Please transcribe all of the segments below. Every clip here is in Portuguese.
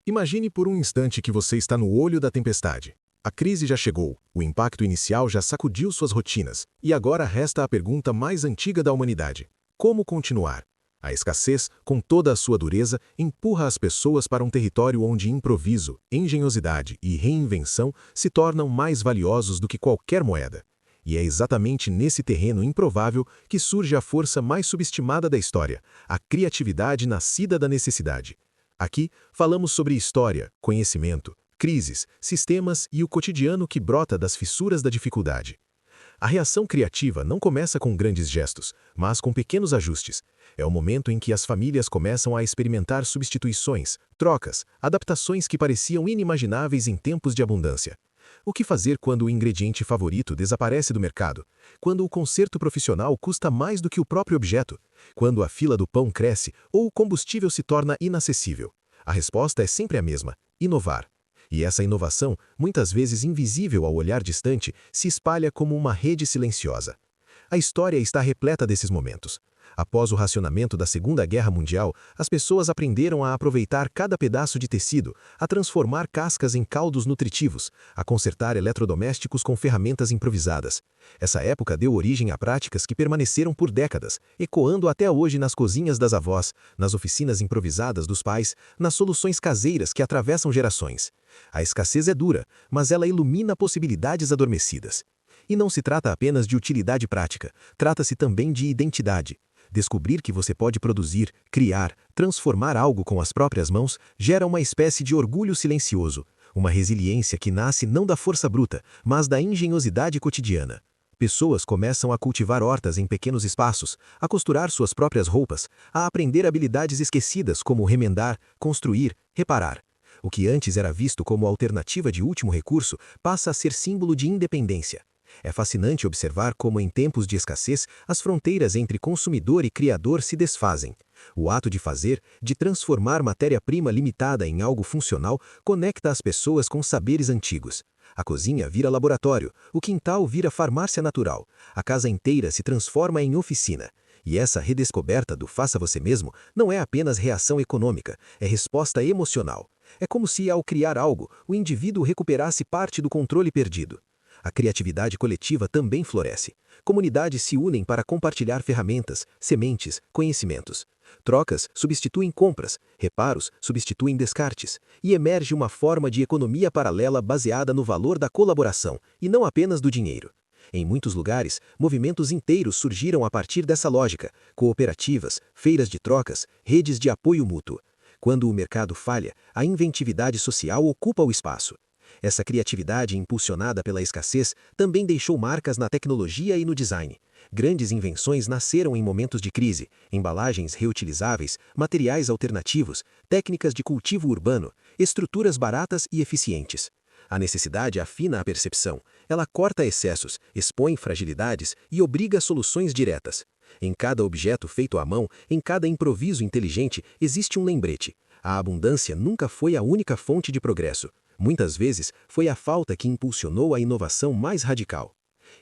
Imagine por um instante que você está no olho da tempestade. A crise já chegou, o impacto inicial já sacudiu suas rotinas, e agora resta a pergunta mais antiga da humanidade: como continuar? A escassez, com toda a sua dureza, empurra as pessoas para um território onde improviso, engenhosidade e reinvenção se tornam mais valiosos do que qualquer moeda. E é exatamente nesse terreno improvável que surge a força mais subestimada da história, a criatividade nascida da necessidade. Aqui, falamos sobre história, conhecimento, crises, sistemas e o cotidiano que brota das fissuras da dificuldade. A reação criativa não começa com grandes gestos, mas com pequenos ajustes. É o momento em que as famílias começam a experimentar substituições, trocas, adaptações que pareciam inimagináveis em tempos de abundância. O que fazer quando o ingrediente favorito desaparece do mercado? Quando o conserto profissional custa mais do que o próprio objeto? Quando a fila do pão cresce ou o combustível se torna inacessível? A resposta é sempre a mesma: inovar. E essa inovação, muitas vezes invisível ao olhar distante, se espalha como uma rede silenciosa. A história está repleta desses momentos. Após o racionamento da Segunda Guerra Mundial, as pessoas aprenderam a aproveitar cada pedaço de tecido, a transformar cascas em caldos nutritivos, a consertar eletrodomésticos com ferramentas improvisadas. Essa época deu origem a práticas que permaneceram por décadas, ecoando até hoje nas cozinhas das avós, nas oficinas improvisadas dos pais, nas soluções caseiras que atravessam gerações. A escassez é dura, mas ela ilumina possibilidades adormecidas. E não se trata apenas de utilidade prática, trata-se também de identidade. Descobrir que você pode produzir, criar, transformar algo com as próprias mãos gera uma espécie de orgulho silencioso, uma resiliência que nasce não da força bruta, mas da engenhosidade cotidiana. Pessoas começam a cultivar hortas em pequenos espaços, a costurar suas próprias roupas, a aprender habilidades esquecidas como remendar, construir, reparar. O que antes era visto como alternativa de último recurso passa a ser símbolo de independência. É fascinante observar como, em tempos de escassez, as fronteiras entre consumidor e criador se desfazem. O ato de fazer, de transformar matéria-prima limitada em algo funcional, conecta as pessoas com saberes antigos. A cozinha vira laboratório, o quintal vira farmácia natural, a casa inteira se transforma em oficina. E essa redescoberta do faça você mesmo não é apenas reação econômica, é resposta emocional. É como se, ao criar algo, o indivíduo recuperasse parte do controle perdido. A criatividade coletiva também floresce. Comunidades se unem para compartilhar ferramentas, sementes, conhecimentos. Trocas substituem compras, reparos substituem descartes, e emerge uma forma de economia paralela baseada no valor da colaboração, e não apenas do dinheiro. Em muitos lugares, movimentos inteiros surgiram a partir dessa lógica: cooperativas, feiras de trocas, redes de apoio mútuo. Quando o mercado falha, a inventividade social ocupa o espaço. Essa criatividade impulsionada pela escassez também deixou marcas na tecnologia e no design. Grandes invenções nasceram em momentos de crise: embalagens reutilizáveis, materiais alternativos, técnicas de cultivo urbano, estruturas baratas e eficientes. A necessidade afina a percepção. Ela corta excessos, expõe fragilidades e obriga a soluções diretas. Em cada objeto feito à mão, em cada improviso inteligente, existe um lembrete: a abundância nunca foi a única fonte de progresso. Muitas vezes, foi a falta que impulsionou a inovação mais radical.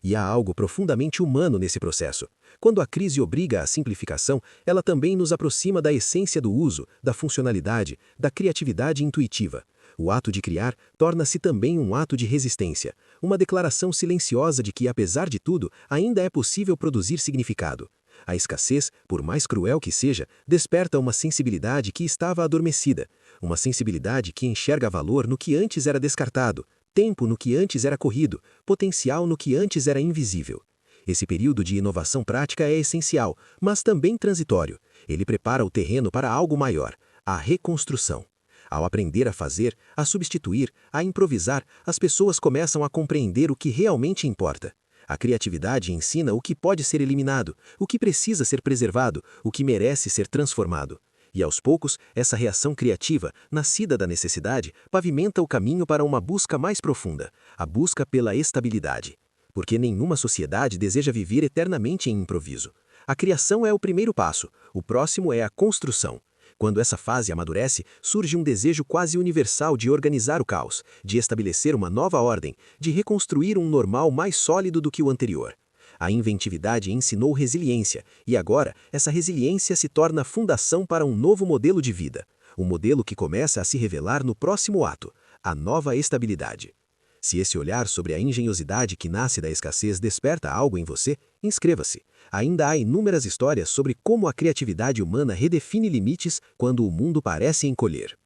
E há algo profundamente humano nesse processo. Quando a crise obriga à simplificação, ela também nos aproxima da essência do uso, da funcionalidade, da criatividade intuitiva. O ato de criar torna-se também um ato de resistência, uma declaração silenciosa de que, apesar de tudo, ainda é possível produzir significado. A escassez, por mais cruel que seja, desperta uma sensibilidade que estava adormecida, uma sensibilidade que enxerga valor no que antes era descartado, tempo no que antes era corrido, potencial no que antes era invisível. Esse período de inovação prática é essencial, mas também transitório. Ele prepara o terreno para algo maior: a reconstrução. Ao aprender a fazer, a substituir, a improvisar, as pessoas começam a compreender o que realmente importa. A criatividade ensina o que pode ser eliminado, o que precisa ser preservado, o que merece ser transformado. E aos poucos, essa reação criativa, nascida da necessidade, pavimenta o caminho para uma busca mais profunda: a busca pela estabilidade. Porque nenhuma sociedade deseja viver eternamente em improviso. A criação é o primeiro passo, o próximo é a construção. Quando essa fase amadurece, surge um desejo quase universal de organizar o caos, de estabelecer uma nova ordem, de reconstruir um normal mais sólido do que o anterior. A inventividade ensinou resiliência, e agora essa resiliência se torna fundação para um novo modelo de vida. um modelo que começa a se revelar no próximo ato, a nova estabilidade. Se esse olhar sobre a engenhosidade que nasce da escassez desperta algo em você, inscreva-se. Ainda há inúmeras histórias sobre como a criatividade humana redefine limites quando o mundo parece encolher.